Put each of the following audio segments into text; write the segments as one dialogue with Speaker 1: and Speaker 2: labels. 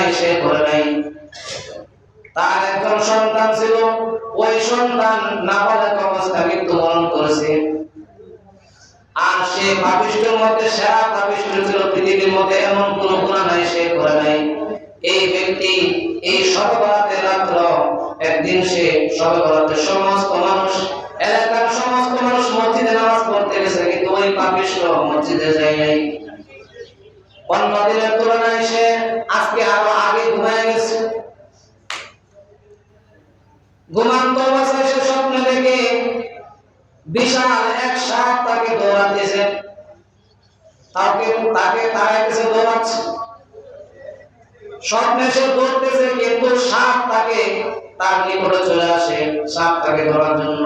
Speaker 1: নাই, সে করে নাই। তার একজন সন্তান ছিল, ওই সন্তান নাবালক অবস্থায় মৃত্যুবরণ করেছে। আর সে পাপিষ্ঠের মধ্যে সেরা পাপিষ্ঠ ছিল। পৃথিবীর মধ্যে এমন কোন গুনাহ নাই, সে করে নাই। এই ব্যক্তি এই শবে বরাতের রাত্র একদিন সে শবে বরাতের সমস্ত মানুষ, এলাকার সমস্ত মানুষ মসজিদে নামাজ পড়তে গেছে, কিন্তু ওই পাপিষ্ঠ মসজিদে যায় নাই। অন্য দিনের তুলনায় সে আজকে আরো আগে ঘুমায় গেছে। ঘুমান্ত অবস্থায় সে স্বপ্ন দেখে বিশাল এক সাপ তাকে দৌড়াতেছে, তাকে তাড়াইতেছে, দৌড়াচ্ছে। স্বপ্নে সে দৌড়তেছে, কিন্তু সাপ তাকে তার নিকটে চলে আসে সাপ তাকে ধরার জন্য।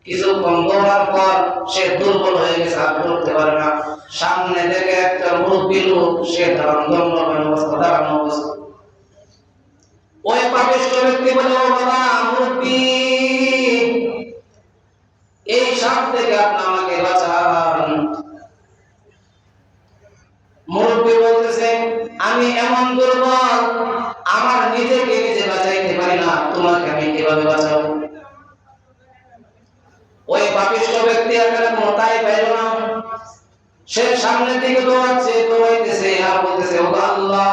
Speaker 1: কিছুক্ষণ দৌড়ার পর সে দুর্বল হয়ে গেছে, আর দৌড়তে পারে না। সামনে থেকে একটা মুরব্বী লোক, সে দাঁড়ানো অবস্থা। ওই পাপিষ্ঠ ব্যক্তি বলে, ও বাবা মুরব্বী, এই সাপ থেকে আপনি আমাকে বাঁচান। মুরব্বী বলতেছে, আমি এমন দুর্বল, আমার নিজেকে নিজে বাঁচাইতে পারি না, তোমাকে আমি কিভাবে বাঁচাবো? ওই পাপিষ্ঠ ব্যক্তি আর কোথায় পাইল না। সে সামনের দিকে দৌড়াইতেছে আর বলতেছে, ও আল্লাহ,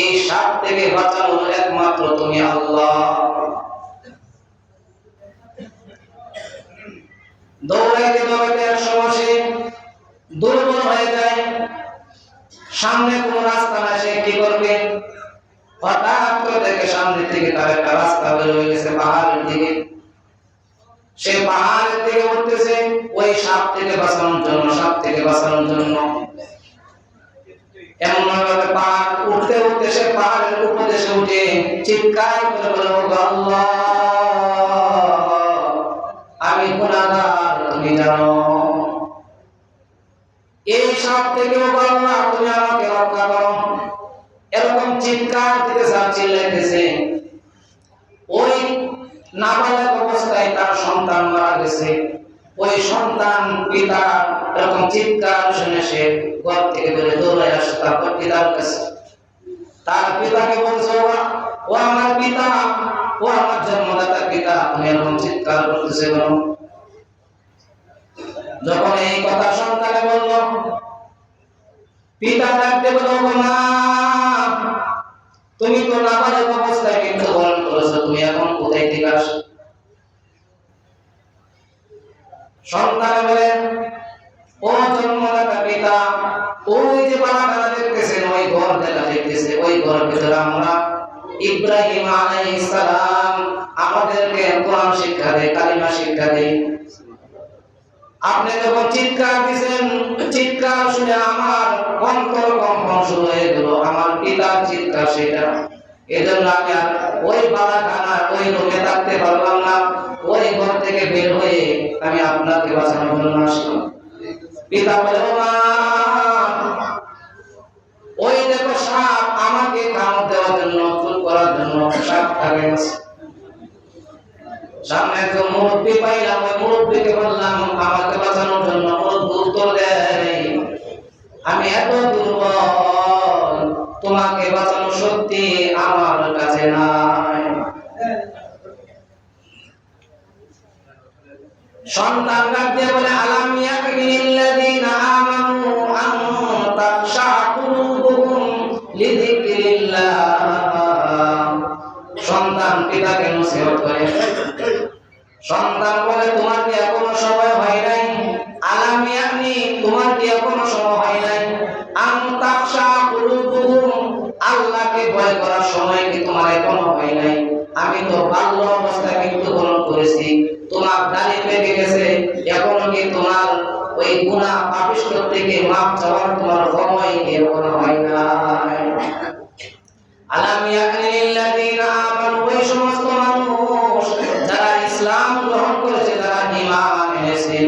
Speaker 1: এই সাপ থেকে বাঁচানোর একমাত্র তুমি আল্লাহ। দৌড়াইতে এক সময় সে দুর্বল হয়ে যায়। সামনে কোন রাস্তা না, সে কি করবে? হঠাৎ করে দেখে সামনে থেকে তার একটা রাস্তা বের হয়ে গেছে পাহাড়ের দিকে। সে পাহাড়ের দিকে উঠতেছে ওই সাপ থেকে বাঁচানোর জন্য। এমন ভাবে পাহাড় উঠতে উঠতে সে পাহাড়ের উপরে উঠে চিৎকার করে বলে, ও আল্লাহ, আমি গুনাহগার, তুমি জানো। এই সাপ থেকে, ও আল্লাহ, তুমি আমাকে রক্ষা করো। এরকম চিৎকার দিতেছে, চিল্লাইতেছে। ওই নাবালক অবস্থায় তার সন্তান মারা গেছে। ওই সন্তান পিতা এরকম চিৎকার শুনে সে ঘর থেকে বেরিয়ে দৌড়ে আসে তার পিতার কাছে। তার পিতাকে বলছে, ও আমার পিতা, ও আমার জন্মদাতা পিতা, তুমি এরকম চিৎকার করতেছে কেন? যখন এই কথা সন্তানে বলল, পিতা ডাকতে বলল, মা, তুমি তো নাবালক অবস্থায় মৃত্যুবরণ করেছো, তুমি এখন কোথায় থেকে আসো? সন্তান বলে, ও জন্মদাতা পিতা, ওই যে বারাখানা দেখতেছেন, ওই ঘর দেখা দেখতেছে, ওই ঘরের ভিতরে আমরা ইব্রাহিম আলাইহিস সালাম আমাদেরকে কোরআন শিক্ষা দেয়, কালিমা শিক্ষা দেয়। আপনি যখন চিৎকার দিয়েছেন, চিৎকার শুনে আমার অন্তর কম্পন শুরু হয়ে গেল, আমার পিতার চিৎকার সেটা। এজন্য আমি আর ওই বারাখানা ওই রুমে থাকতে পারলাম না, ওই ঘর থেকে বের হয়ে আমি আপনাকে বাঁচানোর জন্য আসলাম। পিতা বলে, মা, ওই দেখো সাপ আমাকে কামড় দেওয়ার জন্য, চুল করার জন্য সাপ থাকে আছে। সামনে একজন মুরব্বী পাইলাম, ওই মুরব্বীকে বললাম আমাকে বাঁচানোর জন্য। মুরব্বী উত্তর দেয়, আমি এত দুর্বল, তোমাকে বাঁচানোর শক্তি আমার কাছে নাই। সন্তান ডাক দিয়ে বলে, আলাম ইয়াকিনিল্লাযীনা আমানু আন তাখশা কুলুবুহুম লিযিকরিল্লাহ। সন্তান পিতাকে নসিহত করে। সন্তান বলে, তোমার কি এখনো সময় হয় নাই? আলাম ইয়াকিনি, তোমার কি এখনো সময় হয় নাই? আন তাখশা কুলুবুহুম, আল্লাহকে ভয় করার সময় কি তোমার এখনো হয় নাই? আমি তো বাল্য অবস্থায় মৃত্যুবরণ করেছি, তোমার দাড়ি পেকে গেছে, এখনো কি তোমার ওই গুনাহ পাপিষ্ঠ থেকে মাপ চাওয়ার তোমার সময় কি এখনো হয় নাই? আলাম ইয়াকিনিল্লাযীনা আমানু, ওই সমস্ত মানুষ যারা ইসলাম গ্রহণ করেছে, যারা ঈমান এনেছে,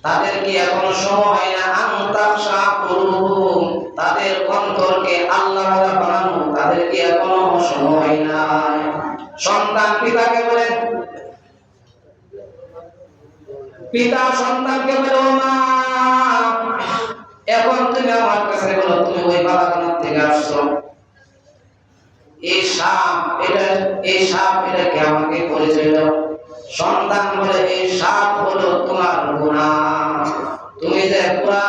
Speaker 1: তাদের কি এখনো সময় হয় না? আন তাখশা কুলুবুহুম, তাদের অন্তরকে আল্লাহ বানানো, তাদের কি এখনো সময় হয় না? সন্তান পিতাকে বলে, পিতা সন্তানকে বলে, ও মা, এখন তুমি আমার কাছে বলো তুমি ওই বালাখানা থেকে আসছো, এই সাপ এটা কে আমাকে পরিচয় দাও। সন্তান বলে এই সাপ হলো তোমার গুনাহ, তুমি যে পুরা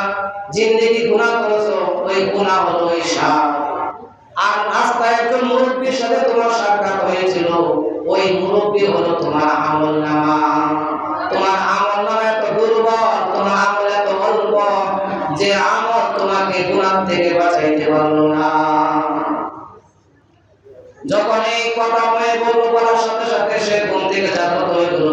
Speaker 1: জিন্দেগি গুনাহ করেছো ওই গুনাহ হলো ওই সাপ। আর রাস্তায় একজন মুরব্বীর সাথে তোমার সাক্ষাৎ হয়েছিল, ওই মুরব্বী হলো তোমার আমলনামা। তোমার আমলনামা এত দুর্বল, তোমার আমল এত অল্প যে আমল তোমাকে গুনাহ থেকে বাঁচাইতে পারলো না। যখন এই কথা বলার সাথে সাথে সে ঘুম থেকে জাগ্রত হয়ে গেল।